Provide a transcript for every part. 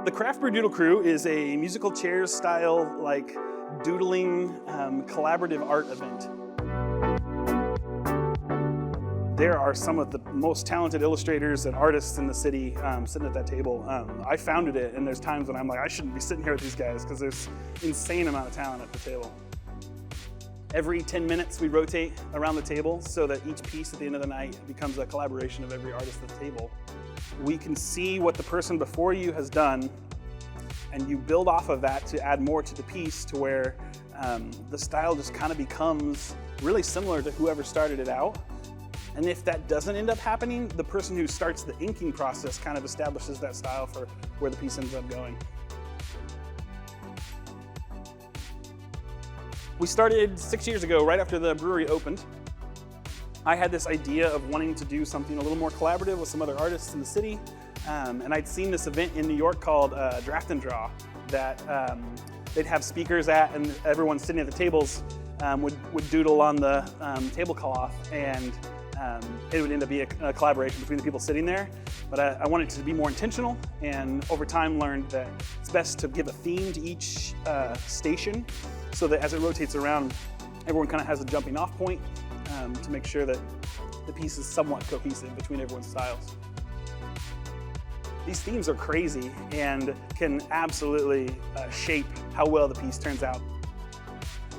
The Craft Brew Doodle Crew is a musical chairs style, like doodling, collaborative art event. There are some of the most talented illustrators and artists in the city sitting at that table. I founded it, and there's times when I'm like, I shouldn't be sitting here with these guys because there's insane amount of talent at the table. Every 10 minutes we rotate around the table so that each piece at the end of the night becomes a collaboration of every artist at the table. We can see what the person before you has done, and you build off of that to add more to the piece to where the style just kind of becomes really similar to whoever started it out. And if that doesn't end up happening, the person who starts the inking process kind of establishes that style for where the piece ends up going. We started 6 years ago, right after the brewery opened. I had this idea of wanting to do something a little more collaborative with some other artists in the city. And I'd seen this event in New York called Draft and Draw that they'd have speakers at, and everyone sitting at the tables would doodle on the tablecloth, and it would end up being a collaboration between the people sitting there. But I wanted to be more intentional, and over time learned that it's best to give a theme to each station so that as it rotates around, everyone kind of has a jumping off point to make sure that the piece is somewhat cohesive between everyone's styles. These themes are crazy and can absolutely shape how well the piece turns out.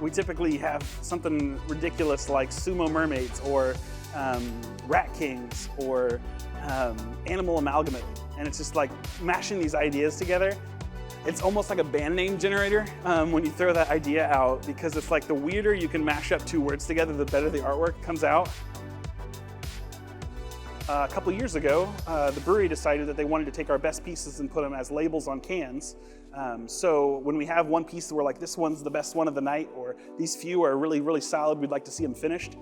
We typically have something ridiculous like sumo mermaids or rat kings or animal amalgamate, and it's just like mashing these ideas together. It's almost like a band name generator when you throw that idea out, because it's like the weirder you can mash up two words together, the better the artwork comes out. A couple years ago, the brewery decided that they wanted to take our best pieces and put them as labels on cans. So when we have one piece that we're like, this one's the best one of the night, or these few are really, really solid, we'd like to see them finished,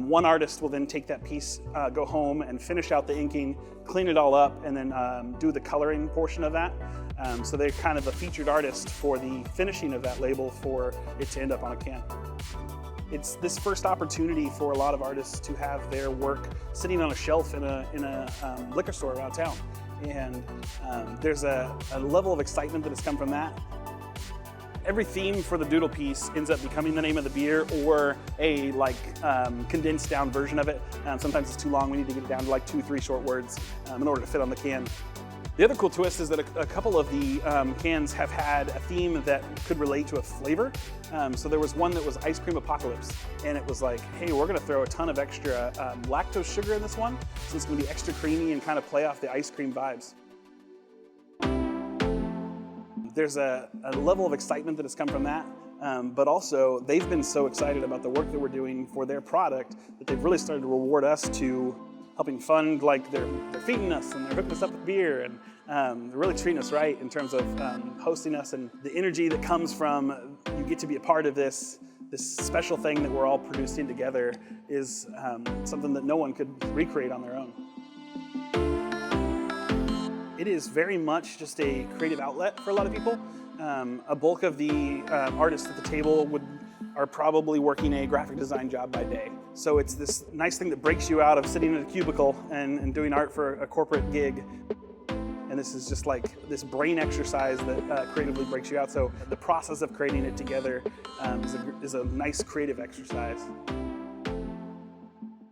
one artist will then take that piece, go home and finish out the inking, clean it all up, and then do the coloring portion of that. So they're kind of a featured artist for the finishing of that label for it to end up on a can. It's this first opportunity for a lot of artists to have their work sitting on a shelf in a liquor store around town. And there's a level of excitement that has come from that. Every theme for the doodle piece ends up becoming the name of the beer or a condensed down version of it. Sometimes it's too long, we need to get it down to like 2-3 short words in order to fit on the can. The other cool twist is that a couple of the cans have had a theme that could relate to a flavor. So there was one that was ice cream apocalypse, and it was like, hey, we're gonna throw a ton of extra lactose sugar in this one, so it's gonna be extra creamy and kind of play off the ice cream vibes. There's a level of excitement that has come from that, but also they've been so excited about the work that we're doing for their product that they've really started to reward us to helping fund, like they're feeding us and they're hooking us up with beer, and they're really treating us right in terms of hosting us, and the energy that comes from you get to be a part of this special thing that we're all producing together is something that no one could recreate on their own. It is very much just a creative outlet for a lot of people. A bulk of the artists at the table are probably working a graphic design job by day. So it's this nice thing that breaks you out of sitting in a cubicle and doing art for a corporate gig. And this is just like this brain exercise that creatively breaks you out. So the process of creating it together is a nice creative exercise.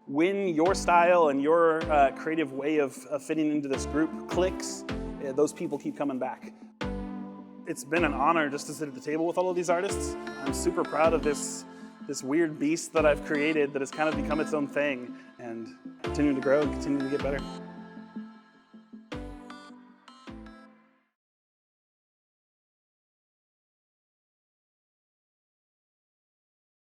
When your style and your creative way of fitting into this group clicks, those people keep coming back. It's been an honor just to sit at the table with all of these artists. I'm super proud of this weird beast that I've created that has kind of become its own thing, and continuing to grow and continuing to get better.